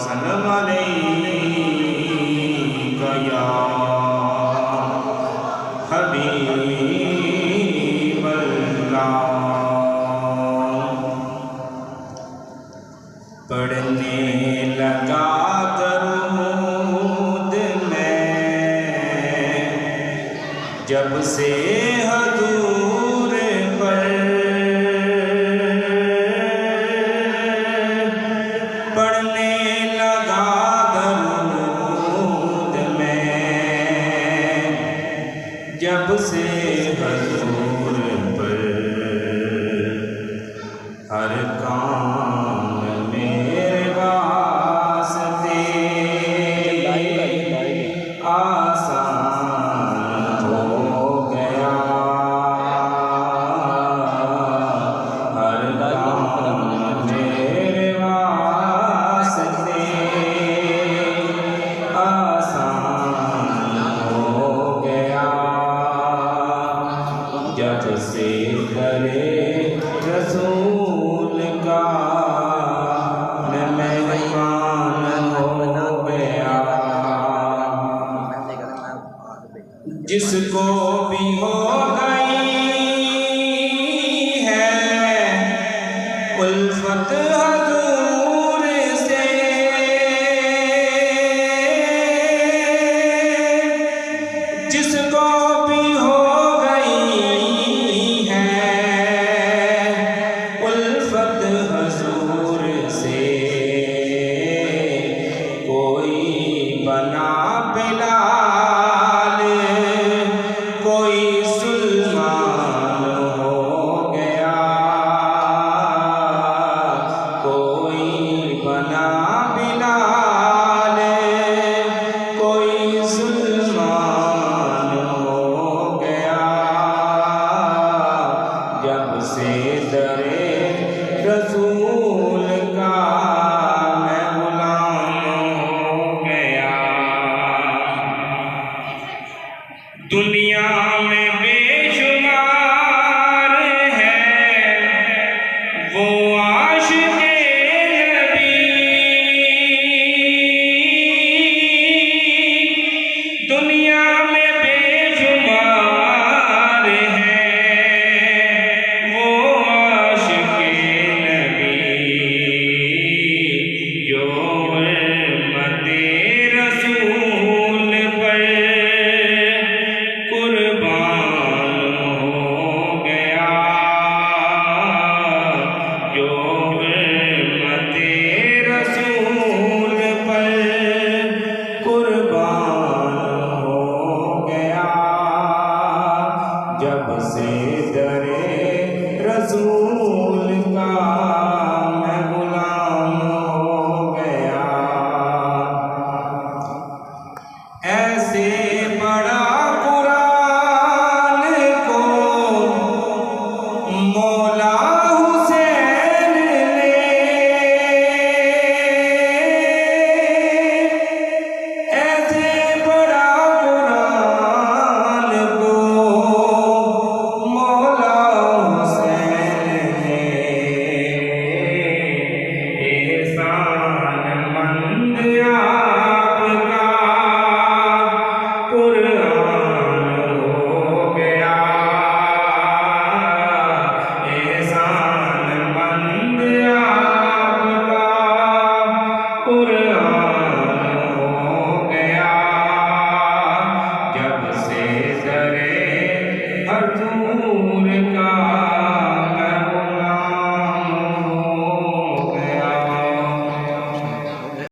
सल्लम अलैका या हबीब अल्लाह। पढ़ने लगा दरूद मैं जब से हजूर पर, पढ़ने लगा दरूद मैं जब से हजूर पर। हर काम मेरे वास्ते आसान हो गया। हर काम मेरे वास्ते आसान हो गया। जब से करे रसूल का मैं मेहमान हो गया। जिसको भी हो गई है उल्फत हजूर से, जिसको भी हो गई है उल्फत हजूर से, कोई बना बिलाल कोई सुल्मान हो गया। कोई बना बिलाल कोई सुल्मान हो गया। जब से दरे रसूल का मैं गुलाम हो गया। दुनिया में बेशुमार है वो